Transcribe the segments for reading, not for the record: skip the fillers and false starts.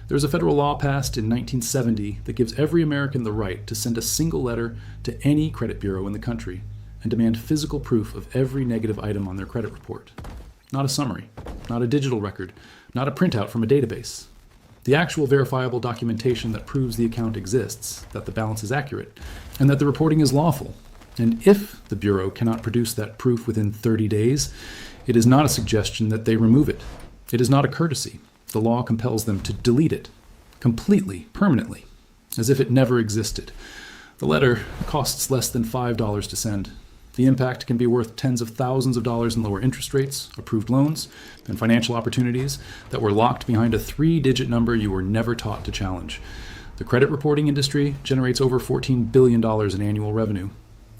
There was a federal law passed in 1970 that gives every American the right to send a single letter to any credit bureau in the country and demand physical proof of every negative item on their credit report. Not a summary, not a digital record, not a printout from a database. The actual verifiable documentation that proves the account exists, that the balance is accurate, and that the reporting is lawful. And if the Bureau cannot produce that proof within 30 days, it is not a suggestion that they remove it. It is not a courtesy. The law compels them to delete it, completely, permanently, as if it never existed. The letter costs less than $5 to send. The impact can be worth tens of thousands of dollars in lower interest rates, approved loans, and financial opportunities that were locked behind a 3-digit number you were never taught to challenge. The credit reporting industry generates over $14 billion in annual revenue.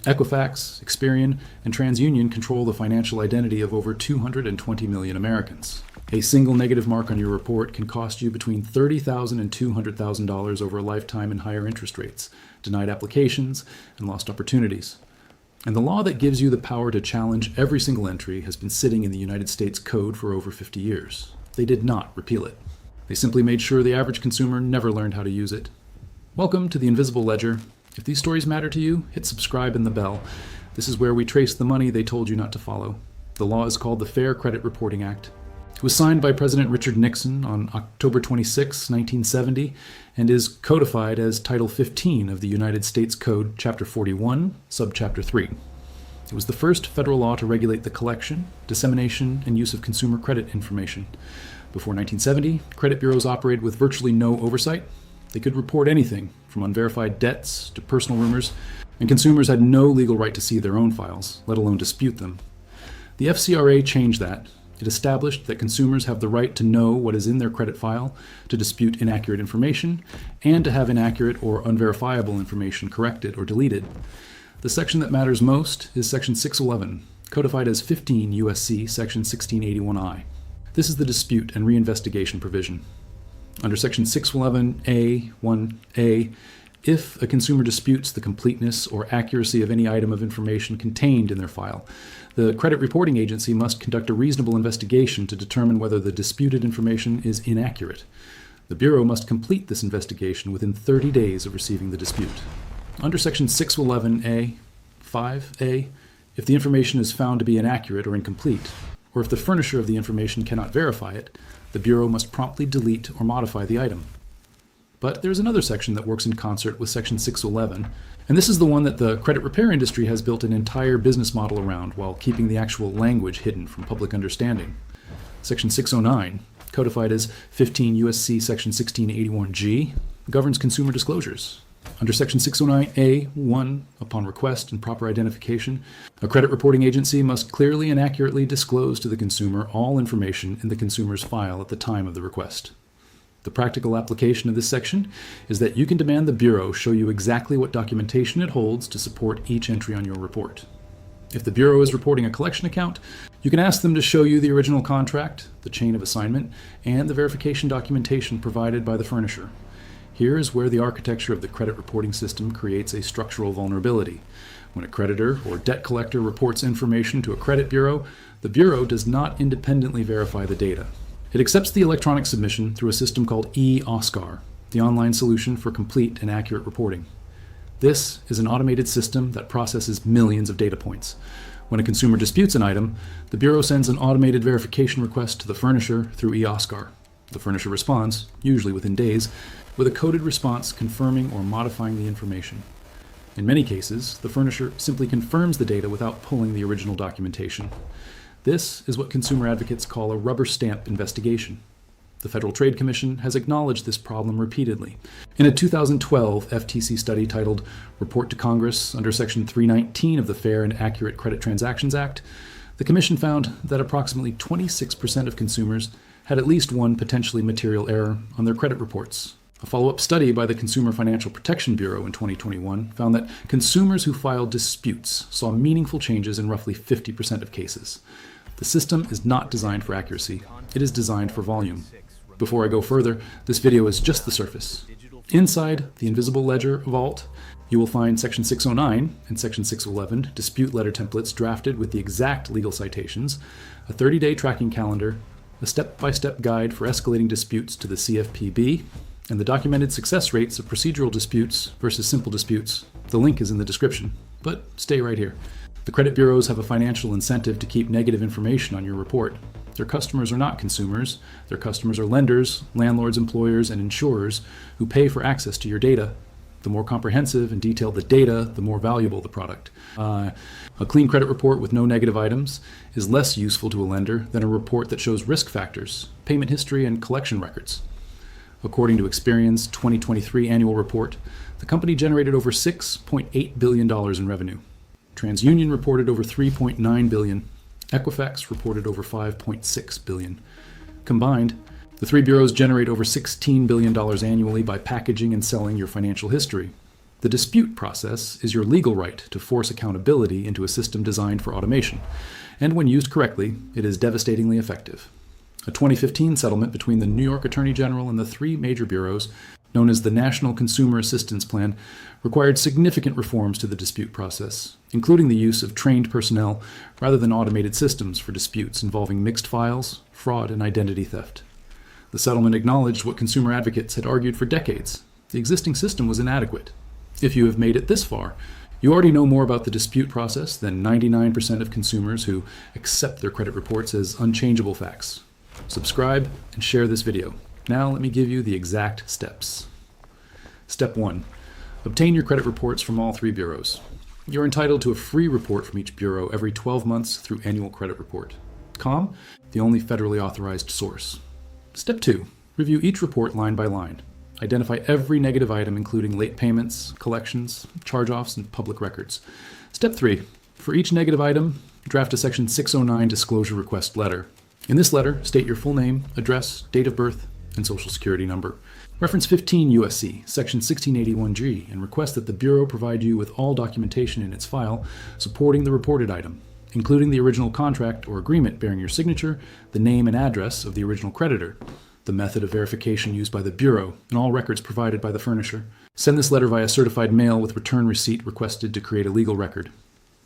Equifax, Experian, and TransUnion control the financial identity of over 220 million Americans. A single negative mark on your report can cost you between $30,000 and $200,000 over a lifetime in higher interest rates, denied applications, and lost opportunities. And the law that gives you the power to challenge every single entry has been sitting in the United States Code for over 50 years. They did not repeal it. They simply made sure the average consumer never learned how to use it. Welcome to the Invisible Ledger. If these stories matter to you, hit subscribe and the bell. This is where we trace the money they told you not to follow. The law is called the Fair Credit Reporting Act. It was signed by President Richard Nixon on October 26, 1970, and is codified as Title 15 of the United States Code, Chapter 41, Subchapter 3. It was the first federal law to regulate the collection, dissemination, and use of consumer credit information. Before 1970, credit bureaus operated with virtually no oversight. They could report anything, from unverified debts to personal rumors, and consumers had no legal right to see their own files, let alone dispute them. The FCRA changed that. It established that consumers have the right to know what is in their credit file, to dispute inaccurate information, and to have inaccurate or unverifiable information corrected or deleted. The section that matters most is Section 611, codified as 15 U.S.C. Section 1681I. This is the dispute and reinvestigation provision. Under Section 611A(1)(a), if a consumer disputes the completeness or accuracy of any item of information contained in their file, the credit reporting agency must conduct a reasonable investigation to determine whether the disputed information is inaccurate. The Bureau must complete this investigation within 30 days of receiving the dispute. Under Section 611A(5)(a), if the information is found to be inaccurate or incomplete, or if the furnisher of the information cannot verify it, the Bureau must promptly delete or modify the item. But there's another section that works in concert with Section 611, and this is the one that the credit repair industry has built an entire business model around while keeping the actual language hidden from public understanding. Section 609, codified as 15 U.S.C. Section 1681G, governs consumer disclosures. Under Section 609A(1), upon request and proper identification, a credit reporting agency must clearly and accurately disclose to the consumer all information in the consumer's file at the time of the request. The practical application of this section is that you can demand the Bureau show you exactly what documentation it holds to support each entry on your report. If the Bureau is reporting a collection account, you can ask them to show you the original contract, the chain of assignment, and the verification documentation provided by the furnisher. Here is where the architecture of the credit reporting system creates a structural vulnerability. When a creditor or debt collector reports information to a credit bureau, the Bureau does not independently verify the data. It accepts the electronic submission through a system called e-OSCAR, the online solution for complete and accurate reporting. This is an automated system that processes millions of data points. When a consumer disputes an item, the Bureau sends an automated verification request to the furnisher through e-OSCAR. The furnisher responds, usually within days, with a coded response confirming or modifying the information. In many cases, the furnisher simply confirms the data without pulling the original documentation. This is what consumer advocates call a rubber stamp investigation. The Federal Trade Commission has acknowledged this problem repeatedly. In a 2012 FTC study titled Report to Congress under Section 319 of the Fair and Accurate Credit Transactions Act, the Commission found that approximately 26% of consumers had at least one potentially material error on their credit reports. A follow-up study by the Consumer Financial Protection Bureau in 2021 found that consumers who filed disputes saw meaningful changes in roughly 50% of cases. The system is not designed for accuracy. It is designed for volume. Before I go further, this video is just the surface. Inside the Invisible Ledger vault, you will find Section 609 and Section 611 dispute letter templates drafted with the exact legal citations, a 30-day tracking calendar, a step-by-step guide for escalating disputes to the CFPB, and the documented success rates of procedural disputes versus simple disputes. The link is in the description, but stay right here. The credit bureaus have a financial incentive to keep negative information on your report. Their customers are not consumers. Their customers are lenders, landlords, employers, and insurers who pay for access to your data. The more comprehensive and detailed the data, the more valuable the product. A clean credit report with no negative items is less useful to a lender than a report that shows risk factors, payment history, and collection records. According to Experian's 2023 annual report, the company generated over $6.8 billion in revenue. TransUnion reported over $3.9 billion. Equifax reported over $5.6 billion. Combined, the three bureaus generate over $16 billion annually by packaging and selling your financial history. The dispute process is your legal right to force accountability into a system designed for automation, and when used correctly, it is devastatingly effective. A 2015 settlement between the New York Attorney General and the three major bureaus, known as the National Consumer Assistance Plan, required significant reforms to the dispute process, including the use of trained personnel rather than automated systems for disputes involving mixed files, fraud, and identity theft. The settlement acknowledged what consumer advocates had argued for decades. The existing system was inadequate. If you have made it this far, you already know more about the dispute process than 99% of consumers who accept their credit reports as unchangeable facts. Subscribe and share this video. Now let me give you the exact steps. Step 1. Obtain your credit reports from all three bureaus. You're entitled to a free report from each bureau every 12 months through Annual Credit Report.com, the only federally authorized source. Step 2. Review each report line by line. Identify every negative item, including late payments, collections, charge-offs, and public records. Step 3. For each negative item, draft a Section 609 disclosure request letter. In this letter, state your full name, address, date of birth, and social security number. Reference 15 U.S.C. Section 1681G and request that the Bureau provide you with all documentation in its file supporting the reported item, including the original contract or agreement bearing your signature, the name and address of the original creditor, the method of verification used by the Bureau, and all records provided by the furnisher. Send this letter via certified mail with return receipt requested to create a legal record.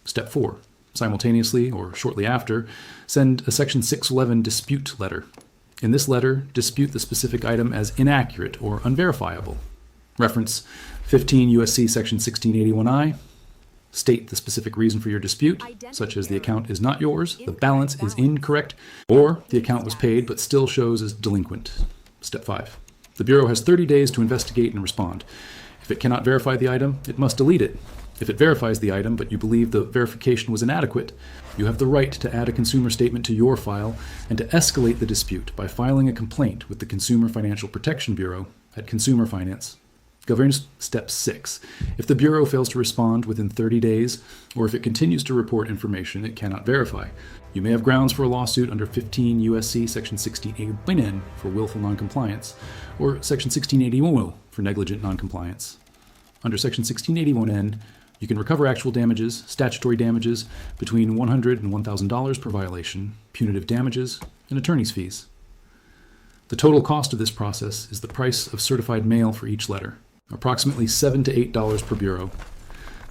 Step 4. Simultaneously, or shortly after, send a Section 611 dispute letter. In this letter, dispute the specific item as inaccurate or unverifiable. Reference 15 U.S.C. Section 1681I. State the specific reason for your dispute, such as the account is not yours, the balance is incorrect, or the account was paid but still shows as delinquent. Step 5. The Bureau has 30 days to investigate and respond. If it cannot verify the item, it must delete it. If it verifies the item, but you believe the verification was inadequate, you have the right to add a consumer statement to your file and to escalate the dispute by filing a complaint with the Consumer Financial Protection Bureau at Consumer Finance. Governs Step 6. If the Bureau fails to respond within 30 days, or if it continues to report information it cannot verify, you may have grounds for a lawsuit under 15 U.S.C. Section 1681N for willful noncompliance, or Section 1681 for negligent noncompliance. Under Section 1681N, you can recover actual damages, statutory damages, between $100 and $1,000 per violation, punitive damages, and attorney's fees. The total cost of this process is the price of certified mail for each letter, approximately $7 to $8 per bureau.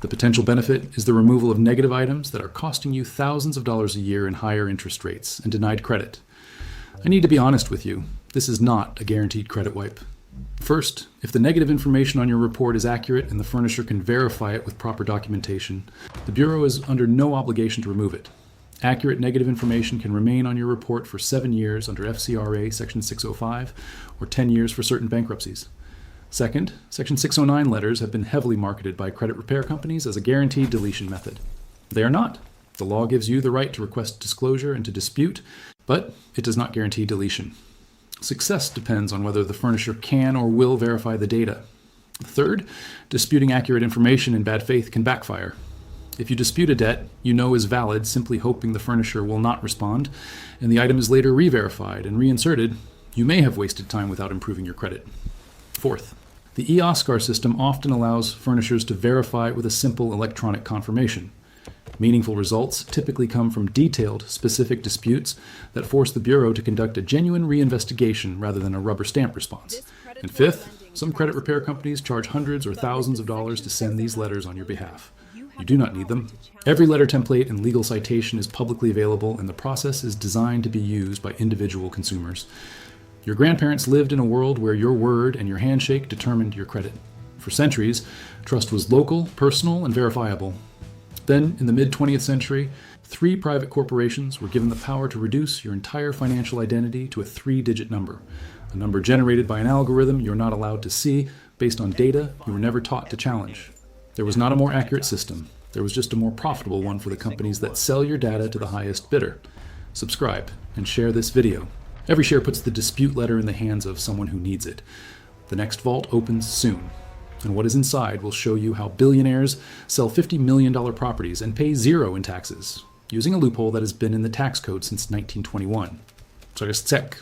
The potential benefit is the removal of negative items that are costing you thousands of dollars a year in higher interest rates and denied credit. I need to be honest with you, this is not a guaranteed credit wipe. First, if the negative information on your report is accurate and the furnisher can verify it with proper documentation, the Bureau is under no obligation to remove it. Accurate negative information can remain on your report for 7 years under FCRA Section 605 or 10 years for certain bankruptcies. Second, Section 609 letters have been heavily marketed by credit repair companies as a guaranteed deletion method. They are not. The law gives you the right to request disclosure and to dispute, but it does not guarantee deletion. Success depends on whether the furnisher can or will verify the data. Third, disputing accurate information in bad faith can backfire. If you dispute a debt you know is valid simply hoping the furnisher will not respond, and the item is later re-verified and reinserted, you may have wasted time without improving your credit. Fourth, the eOscar system often allows furnishers to verify with a simple electronic confirmation. Meaningful results typically come from detailed, specific disputes that force the Bureau to conduct a genuine reinvestigation rather than a rubber stamp response. And fifth, some credit repair companies charge hundreds or thousands of dollars to send these letters on your behalf. You do not need them. Every letter template and legal citation is publicly available, and the process is designed to be used by individual consumers. Your grandparents lived in a world where your word and your handshake determined your credit. For centuries, trust was local, personal, and verifiable. Then, in the mid-20th century, 3 private corporations were given the power to reduce your entire financial identity to a 3-digit number, a number generated by an algorithm you're not allowed to see based on data you were never taught to challenge. There was not a more accurate system. There was just a more profitable one for the companies that sell your data to the highest bidder. Subscribe and share this video. Every share puts the dispute letter in the hands of someone who needs it. The next vault opens soon, and what is inside will show you how billionaires sell $50 million properties and pay 0 in taxes, using a loophole that has been in the tax code since 1921. So just check.